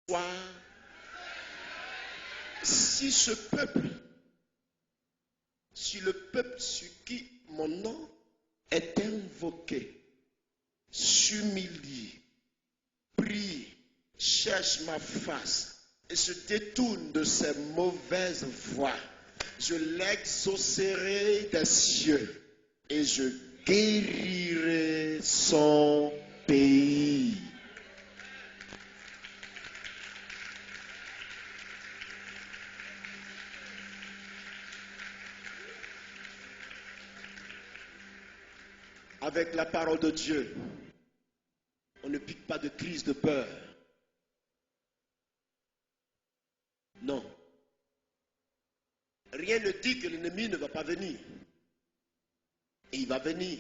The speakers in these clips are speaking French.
Soit, si le peuple sur qui mon nom est invoqué, s'humilie, prie, cherche ma face et se détourne de ses mauvaises voies, je l'exaucerai des cieux et je guérirai son pays. Avec la parole de Dieu, on ne pique pas de crise de peur. Non. Rien ne dit que l'ennemi ne va pas venir. Et il va venir.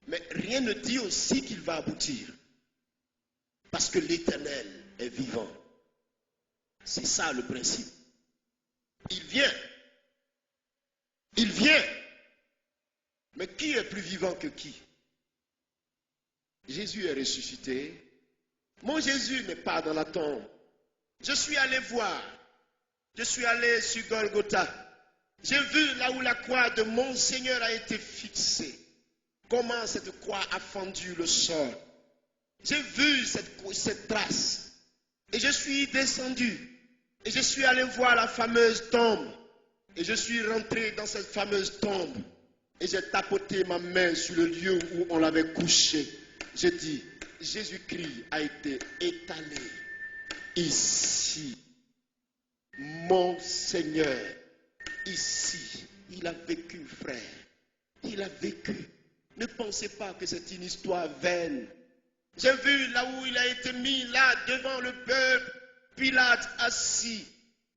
Mais rien ne dit aussi qu'il va aboutir. Parce que l'Éternel est vivant. C'est ça le principe. Il vient. Il vient. Mais qui est plus vivant que qui? Jésus est ressuscité. Mon Jésus n'est pas dans la tombe. Je suis allé voir. Je suis allé sur Golgotha. J'ai vu là où la croix de mon Seigneur a été fixée. Comment cette croix a fendu le sol. J'ai vu cette trace. Et je suis descendu. Et je suis allé voir la fameuse tombe. Et je suis rentré dans cette fameuse tombe. Et j'ai tapoté ma main sur le lieu où on l'avait couché. J'ai dit, Jésus-Christ a été étalé ici. Mon Seigneur, ici, il a vécu, frère. Il a vécu. Ne pensez pas que c'est une histoire vaine. J'ai vu là où il a été mis, là, devant le peuple, Pilate assis.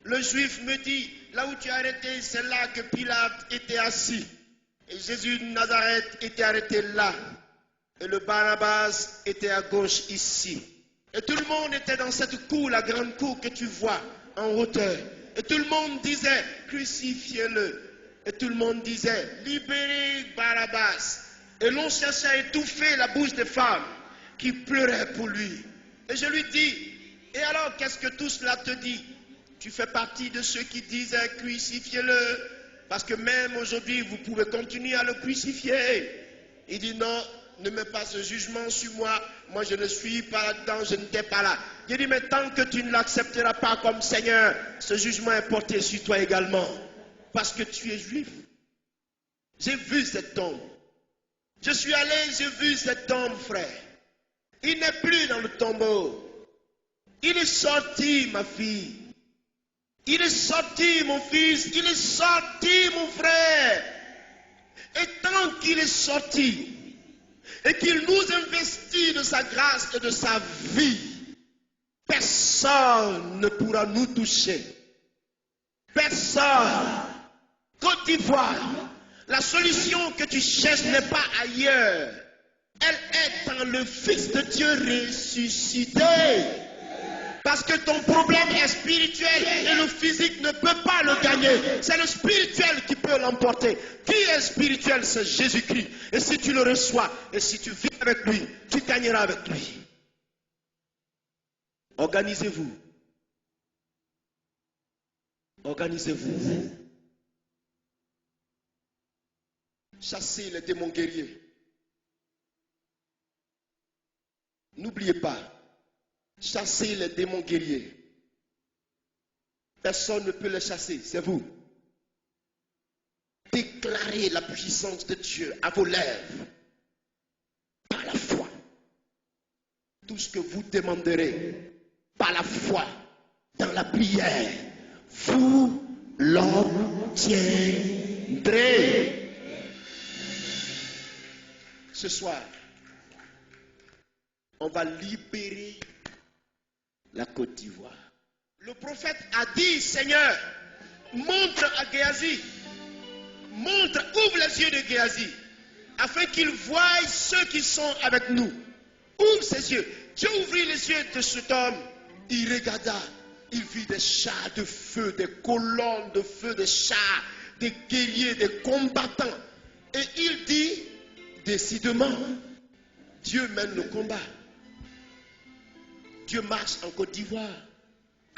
Le juif me dit, là où tu as arrêté, c'est là que Pilate était assis. Et Jésus de Nazareth était arrêté là. Et le Barabbas était à gauche ici. Et tout le monde était dans cette cour, la grande cour que tu vois en hauteur. Et tout le monde disait, crucifiez-le. Et tout le monde disait, libérez Barabbas. Et l'on cherchait à étouffer la bouche des femmes qui pleuraient pour lui. Et je lui dis, et alors qu'est-ce que tout cela te dit? Tu fais partie de ceux qui disaient, crucifiez-le. Parce que même aujourd'hui, vous pouvez continuer à le crucifier. Il dit non, ne mets pas ce jugement sur moi. Moi, je ne suis pas là-dedans, je n'étais pas là. Il dit, mais tant que tu ne l'accepteras pas comme Seigneur, ce jugement est porté sur toi également. Parce que tu es juif. J'ai vu cette tombe. Je suis allé, j'ai vu cette tombe, frère. Il n'est plus dans le tombeau. Il est sorti, ma fille. Il est sorti, mon fils, il est sorti, mon frère. Et tant qu'il est sorti, et qu'il nous investit de sa grâce et de sa vie, personne ne pourra nous toucher. Personne. Côte d'Ivoire, la solution que tu cherches n'est pas ailleurs. Elle est dans le Fils de Dieu ressuscité. Parce que ton problème est spirituel et le physique ne peut pas le gagner. C'est le spirituel qui peut l'emporter. Qui est spirituel? C'est Jésus-Christ. Et si tu le reçois et si tu vis avec lui, tu gagneras avec lui. Organisez-vous. Organisez-vous. Chassez les démons guerriers. N'oubliez pas. Chassez les démons guerriers. Personne ne peut les chasser, c'est vous. Déclarez la puissance de Dieu à vos lèvres par la foi. Tout ce que vous demanderez par la foi dans la prière, vous l'obtiendrez. Ce soir, on va libérer la Côte d'Ivoire. Le prophète a dit, Seigneur, montre à Géasi, ouvre les yeux de Géasi, afin qu'il voie ceux qui sont avec nous. Ouvre ses yeux. Dieu ouvrit les yeux de cet homme. Il regarda, il vit des chars de feu, des colonnes de feu, des chars, des guerriers, des combattants. Et il dit, décidément, Dieu mène le combat. Dieu marche en Côte d'Ivoire.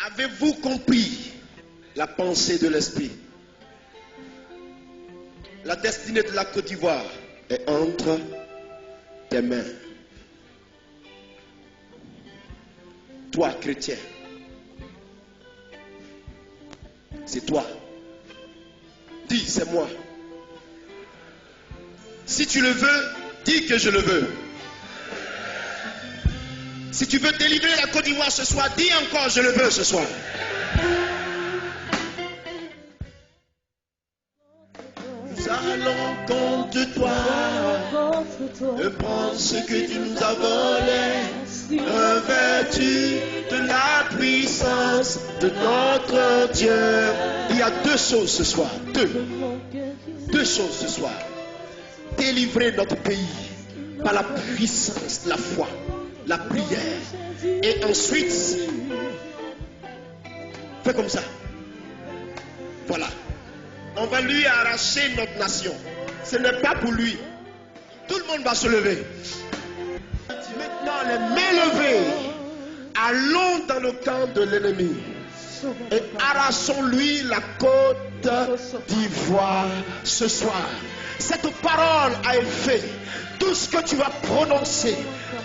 Avez-vous compris la pensée de l'Esprit? La destinée de la Côte d'Ivoire est entre tes mains. Toi, chrétien, c'est toi. Dis, c'est moi. Si tu le veux, dis que je le veux. Si tu veux délivrer la Côte d'Ivoire ce soir, dis encore, je le veux ce soir. Nous allons contre toi, de prendre ce que tu nous as volé, revêtu de la puissance de notre Dieu. Il y a deux choses ce soir, deux choses ce soir. Délivrer notre pays par la puissance de la foi, la prière, et ensuite, fais comme ça. Voilà. On va lui arracher notre nation. Ce n'est pas pour lui. Tout le monde va se lever. Maintenant, les mains levées, allons dans le camp de l'ennemi et arrachons-lui la Côte d'Ivoire ce soir. Cette parole a effet. Tout ce que tu vas prononcer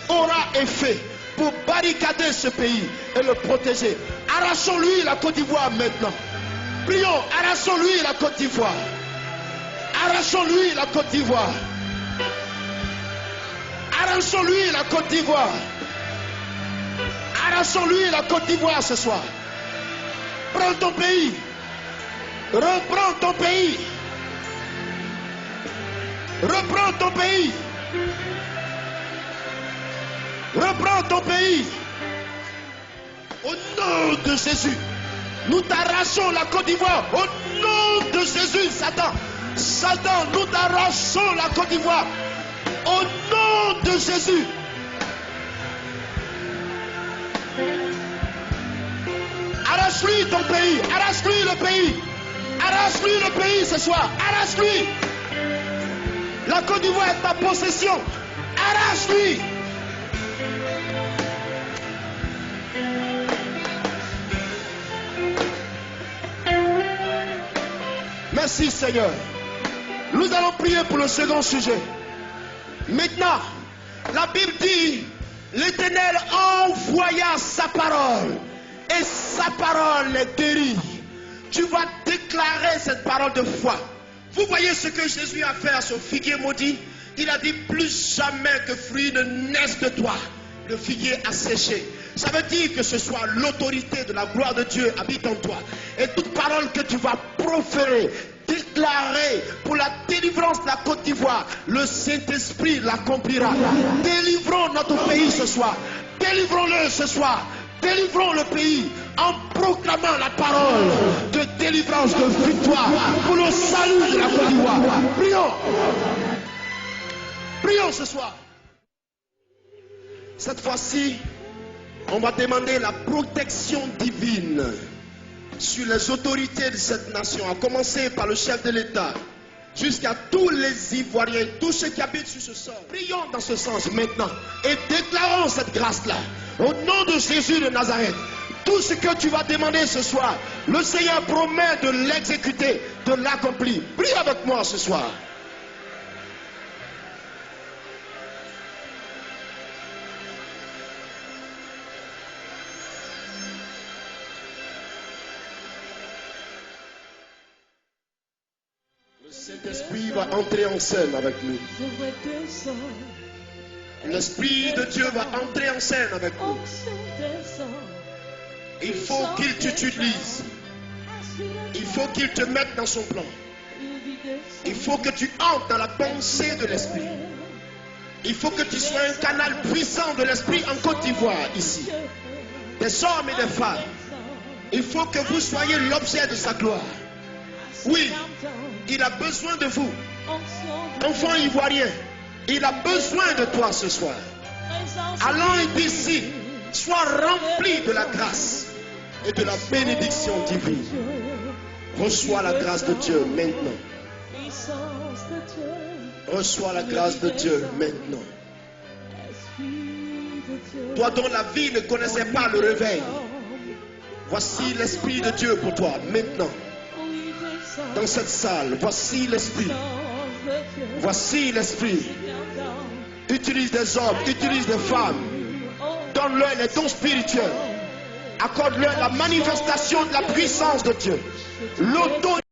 aura effet pour barricader ce pays et le protéger. Arrachons-lui la Côte d'Ivoire maintenant. Prions, arrachons-lui la Côte d'Ivoire. Arrachons-lui la Côte d'Ivoire. Arrachons-lui la Côte d'Ivoire. Arrachons-lui la Côte d'Ivoire ce soir. Prends ton pays. Reprends ton pays. Reprends ton pays. Reprends ton pays. Au nom de Jésus. Nous t'arrachons la Côte d'Ivoire. Au nom de Jésus, Satan. Satan, nous t'arrachons la Côte d'Ivoire. Au nom de Jésus. Arrache-lui ton pays. Arrache-lui le pays. Arrache-lui le pays ce soir. Arrache-lui. La Côte d'Ivoire est ta possession. Arrache-lui. Merci Seigneur. Nous allons prier pour le second sujet. Maintenant, la Bible dit, l'Éternel envoya sa parole et sa parole les guérit. Tu vas déclarer cette parole de foi. Vous voyez ce que Jésus a fait à son figuier maudit? Il a dit, plus jamais que fruit ne naisse de toi. Le figuier a séché. Ça veut dire que ce soit l'autorité de la gloire de Dieu habite en toi. Et toute parole que tu vas proférer, déclarer pour la délivrance de la Côte d'Ivoire, le Saint-Esprit l'accomplira. Délivrons notre pays ce soir. Délivrons-le ce soir. Délivrons le pays en proclamant la parole de délivrance, de victoire pour le salut de la Côte d'Ivoire. Prions. Prions ce soir. Cette fois-ci, on va demander la protection divine sur les autorités de cette nation, à commencer par le chef de l'État, jusqu'à tous les Ivoiriens, tous ceux qui habitent sur ce sol. Prions dans ce sens maintenant et déclarons cette grâce-là. Au nom de Jésus de Nazareth, tout ce que tu vas demander ce soir, le Seigneur promet de l'exécuter, de l'accomplir. Prie avec moi ce soir. Cet-esprit va entrer en scène avec nous. L'Esprit de Dieu va entrer en scène avec nous. Il faut qu'il t'utilise. Il faut qu'il te mette dans son plan. Il faut que tu entres dans la pensée de l'Esprit. Il faut que tu sois un canal puissant de l'Esprit en Côte d'Ivoire, ici. Des hommes et des femmes. Il faut que vous soyez l'objet de sa gloire. Oui, il a besoin de vous. Enfant ivoirien, il a besoin de toi ce soir. Allons d'ici, sois rempli de la grâce et de la bénédiction divine. Reçois la grâce de Dieu maintenant. Reçois la grâce de Dieu maintenant. Toi dont la vie ne connaissait pas le réveil. Voici l'Esprit de Dieu pour toi, maintenant. Dans cette salle, voici l'Esprit. Voici l'Esprit. Utilise des hommes, utilise des femmes. Donne-leur les dons spirituels. Accorde-leur la manifestation de la puissance de Dieu. L'auto